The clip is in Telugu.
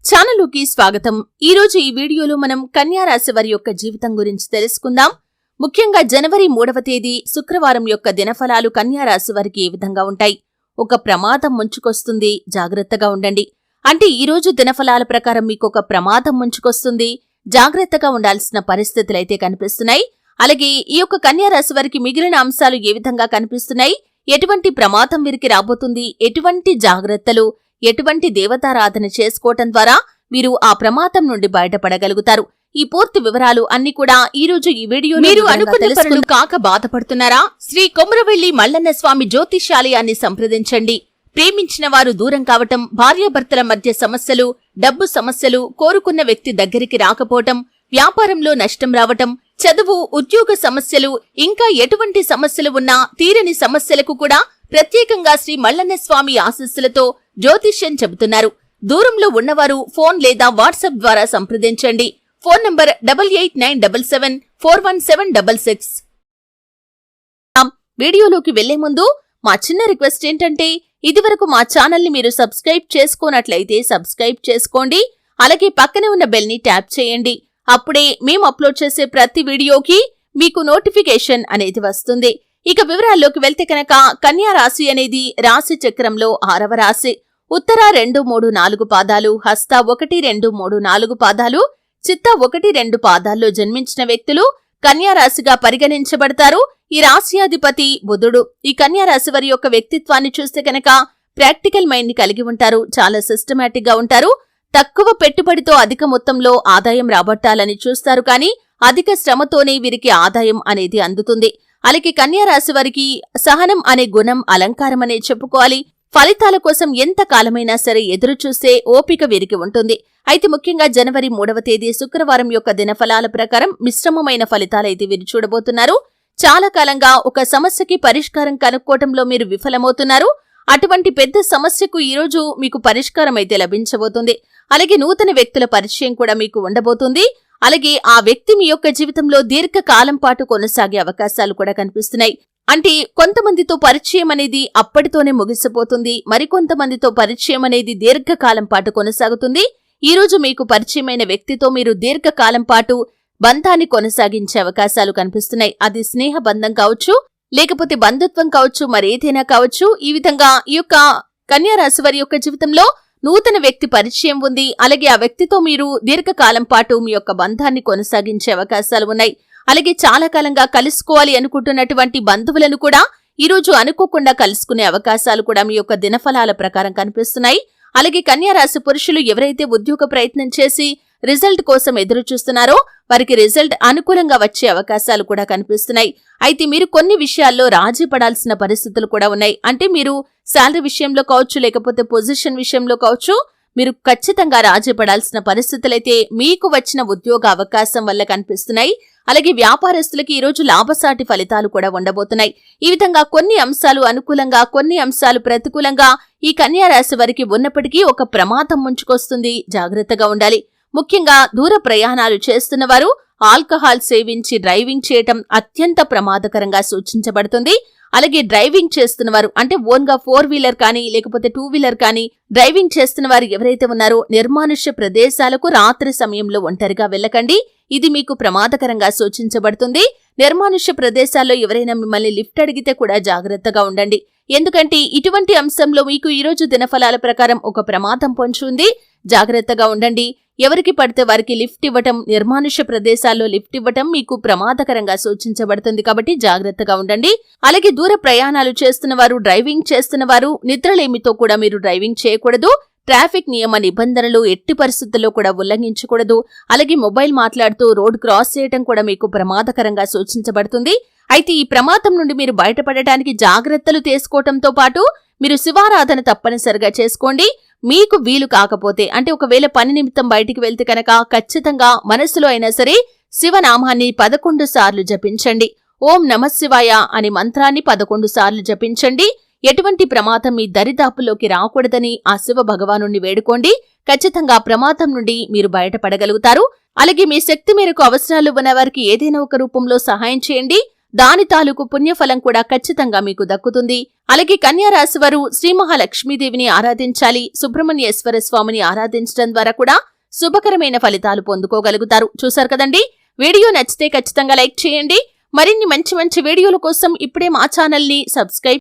ఛానలుకి స్వాగతం. ఈ రోజు ఈ వీడియోలో మనం కన్యా రాశి వారి యొక్క జీవితం గురించి తెలుసుకుందాం. ముఖ్యంగా జనవరి 3వ తేదీ శుక్రవారం యొక్క దినఫలాలు కన్యా రాశి వారికి ఏ విధంగా ఉంటాయి? ఒక ప్రమాదం ముంచుకొస్తుంది, జాగ్రత్తగా ఉండండి. అంటే ఈ రోజు దినఫలాల ప్రకారం మీకు ఒక ప్రమాదం ముంచుకొస్తుంది, జాగ్రత్తగా ఉండాల్సిన పరిస్థితులైతే కనిపిస్తున్నాయి. అలాగే ఈ యొక్క కన్యా రాశి వారికి మిగిలిన అంశాలు ఏ విధంగా కనిపిస్తున్నాయి, ఎటువంటి ప్రమాదం వీరికి రాబోతుంది, ఎటువంటి జాగ్రత్తలు, ఎటువంటి దేవతారాధన చేసుకోవటం ద్వారా మీరు ఆ ప్రమాదం నుండి బయటపడగలుగుతారు. ఈ పూర్తి వివరాలు అన్ని కూడా ఈ రోజు ఈ వీడియోలో మీరు అనుకున్న పనులు కాక బాధపడుతున్నారా? శ్రీ కొమురవెల్లి మల్లన్న స్వామి జ్యోతిషాలయాన్ని సంప్రదించండి. ప్రేమించిన వారు దూరం కావటం, భార్యాభర్తల మధ్య సమస్యలు, డబ్బు సమస్యలు, కోరుకున్న వ్యక్తి దగ్గరికి రాకపోవటం, వ్యాపారంలో నష్టం రావటం, చదువు, ఉద్యోగ సమస్యలు, ఇంకా ఎటువంటి సమస్యలు ఉన్నా తీరని సమస్యలకు కూడా ప్రత్యేకంగా శ్రీ మల్లన్న స్వామి ఆశీస్సులతో జ్యోతిష్యం చెబుతున్నారు. దూరంలో ఉన్నవారు ఫోన్ లేదా వాట్సాప్ ద్వారా సంప్రదించండి. Phone number 8897741766. వీడియోలోకి వెళ్లే ముందు మా చిన్న రిక్వెస్ట్ ఏంటంటే, ఇదివరకు మా ఛానల్ని మీరు సబ్స్క్రైబ్ చేసుకోనట్లయితే సబ్స్క్రైబ్ చేసుకోండి. అలాగే పక్కనే ఉన్న బెల్ ని ట్యాప్ చేయండి. అప్పుడే మేము అప్లోడ్ చేసే ప్రతి వీడియోకి మీకు నోటిఫికేషన్ అనేది వస్తుంది. ఇక వివరాల్లోకి వెళ్తే కనుక కన్యా రాశి అనేది రాశి చక్రంలో 6వ రాశి. ఉత్తర 2, 3, 4 పాదాలు, హస్త 1, 2, 3, 4 పాదాలు, చిత్త 1, 2 పాదాల్లో జన్మించిన వ్యక్తులు కన్యా రాశిగా పరిగణించబడతారు. ఈ రాశ్యాధిపతి బుధుడు. ఈ కన్యా రాశి వారి యొక్క వ్యక్తిత్వాన్ని చూస్తే కనుక ప్రాక్టికల్ మైండ్ ని కలిగి ఉంటారు. చాలా సిస్టమాటిక్ గా ఉంటారు. తక్కువ పెట్టుబడితో అధిక మొత్తంలో ఆదాయం రాబట్టాలని చూస్తారు, కానీ అధిక శ్రమతోనే వీరికి ఆదాయం అనేది అందుతుంది. అలాగే కన్యా రాశి వారికి సహనం అనే గుణం అలంకారం అనే చెప్పుకోవాలి. ఫలితాల కోసం ఎంత కాలమైనా సరే ఎదురు చూసే ఓపిక వీరికి ఉంటుంది. అయితే ముఖ్యంగా జనవరి 3వ తేదీ శుక్రవారం యొక్క దినఫలాల ప్రకారం మిశ్రమమైన ఫలితాలైతే వీరు చూడబోతున్నారు. చాలా కాలంగా ఒక సమస్యకి పరిష్కారం కనుక్కోవటంలో మీరు విఫలమవుతున్నారు. అటువంటి పెద్ద సమస్యకు ఈ రోజు మీకు పరిష్కారం అయితే లభించబోతుంది. అలాగే నూతన వ్యక్తుల పరిచయం కూడా మీకు ఉండబోతుంది. అలాగే ఆ వ్యక్తి మీ యొక్క జీవితంలో దీర్ఘకాలం పాటు కొనసాగే అవకాశాలు కూడా కనిపిస్తున్నాయి. అంటే కొంతమందితో పరిచయం అనేది అప్పటితోనే ముగిసిపోతుంది, మరికొంతమందితో పరిచయం అనేది దీర్ఘకాలం పాటు కొనసాగుతుంది. ఈ రోజు మీకు పరిచయమైన వ్యక్తితో మీరు దీర్ఘకాలం పాటు బంధాన్ని కొనసాగించే అవకాశాలు కనిపిస్తున్నాయి. అది స్నేహ బంధం కావచ్చు, లేకపోతే బంధుత్వం కావచ్చు, మరేదైనా కావచ్చు. ఈ విధంగా ఈ యొక్క కన్యా రాశి వారి యొక్క జీవితంలో నూతన వ్యక్తి పరిచయం ఉంది. అలాగే ఆ వ్యక్తితో మీరు దీర్ఘకాలం పాటు మీ యొక్క బంధాన్ని కొనసాగించే అవకాశాలు ఉన్నాయి. అలాగే చాలా కాలంగా కలుసుకోవాలి అనుకుంటున్నటువంటి బంధువులను కూడా ఈ రోజు అనుకోకుండా కలుసుకునే అవకాశాలు కూడా మీ యొక్క దినఫలాల ప్రకారం కనిపిస్తున్నాయి. అలాగే కన్యా రాశి పురుషులు ఎవరైతే ఉద్యోగ ప్రయత్నం చేసి రిజల్ట్ కోసం ఎదురు చూస్తున్నారో వారికి రిజల్ట్ అనుకూలంగా వచ్చే అవకాశాలు కూడా కనిపిస్తున్నాయి. అయితే మీరు కొన్ని విషయాల్లో రాజీ పడాల్సిన పరిస్థితులు కూడా ఉన్నాయి. అంటే మీరు శాలరీ విషయంలో కావచ్చు, లేకపోతే పొజిషన్ విషయంలో కావచ్చు, మీరు ఖచ్చితంగా రాజీ పడాల్సిన పరిస్థితులైతే మీకు వచ్చిన ఉద్యోగ అవకాశం వల్ల కనిపిస్తున్నాయి. అలాగే వ్యాపారస్తులకి ఈ రోజు లాభసాటి ఫలితాలు కూడా ఉండబోతున్నాయి. ఈ విధంగా కొన్ని అంశాలు అనుకూలంగా, కొన్ని అంశాలు ప్రతికూలంగా ఈ కన్యా రాశి వారికి ఉన్నప్పటికీ ఒక ప్రమాదం ముంచుకొస్తుంది, జాగ్రత్తగా ఉండాలి. ముఖ్యంగా దూర ప్రయాణాలు చేస్తున్నవారు ఆల్కహాల్ సేవించి డ్రైవింగ్ చేయటం అత్యంత ప్రమాదకరంగా సూచించబడుతుంది. అలాగే డ్రైవింగ్ చేస్తున్నవారు అంటే ఓన్గా 4 వీలర్ కానీ లేకపోతే 2 వీలర్ కానీ డ్రైవింగ్ చేస్తున్నవారు ఎవరైతే ఉన్నారో నిర్మానుష్య ప్రదేశాలకు రాత్రి సమయంలో ఒంటరిగా వెళ్ళకండి. ఇది మీకు ప్రమాదకరంగా సూచించబడుతుంది. నిర్మానుష్య ప్రదేశాల్లో ఎవరైనా మిమ్మల్ని లిఫ్ట్ అడిగితే కూడా జాగ్రత్తగా ఉండండి. ఎందుకంటే ఇటువంటి అంశంలో మీకు ఈరోజు దినఫలాల ప్రకారం ఒక ప్రమాదం పొంచి ఉంది. జాగ్రత్తగా ఉండండి. ఎవరికి పడితే వారికి లిఫ్ట్ ఇవ్వటం, నిర్మానుష్య ప్రదేశాల్లో లిఫ్ట్ ఇవ్వటం మీకు ప్రమాదకరంగా సూచించబడుతుంది. కాబట్టి జాగ్రత్తగా ఉండండి. అలాగే దూర ప్రయాణాలు చేస్తున్నవారు, డ్రైవింగ్ చేస్తున్నవారు నిద్రలేమితో కూడా మీరు డ్రైవింగ్ చేయకూడదు. ట్రాఫిక్ నియమ నిబంధనలు ఎట్టి పరిస్థితుల్లో కూడా ఉల్లంఘించకూడదు. అలాగే మొబైల్ మాట్లాడుతూ రోడ్ క్రాస్ చేయటం కూడా మీకు ప్రమాదకరంగా సూచించబడుతుంది. అయితే ఈ ప్రమాదం నుండి మీరు బయటపడటానికి జాగ్రత్తలు తీసుకోవటంతో పాటు మీరు శివారాధన తప్పనిసరిగా చేసుకోండి. మీకు వీలు కాకపోతే అంటే ఒకవేళ పని నిమిత్తం బయటికి వెళ్తే కనుక ఖచ్చితంగా మనసులో అయినా సరే శివనామాన్ని 11 సార్లు జపించండి. ఓం నమఃశివాయ అనే మంత్రాన్ని 11 సార్లు జపించండి. ఎటువంటి ప్రమాదం మీ దరిదాపుల్లోకి రాకూడదని ఆ శివ భగవానుణ్ణి వేడుకోండి. ఖచ్చితంగా ప్రమాదం నుండి మీరు బయటపడగలుగుతారు. అలాగే మీ శక్తి మేరకు అవసరాలు ఉన్న వారికి ఏదైనా ఒక రూపంలో సహాయం చేయండి. దాని తాలూకు పుణ్యఫలం కూడా ఖచ్చితంగా మీకు దక్కుతుంది. అలాగే కన్యా రాశి వారు శ్రీ మహాలక్ష్మీదేవిని ఆరాధించాలి. సుబ్రహ్మణ్యేశ్వర స్వామిని ఆరాధించడం ద్వారా కూడా శుభకరమైన ఫలితాలు పొందుకోగలుగుతారు. చూశారు కదండి, వీడియో నచ్చితే ఖచ్చితంగా లైక్ చేయండి. మరిన్ని మంచి మంచి వీడియోల కోసం ఇప్పుడే మా ఛానల్ని సబ్స్క్రైబ్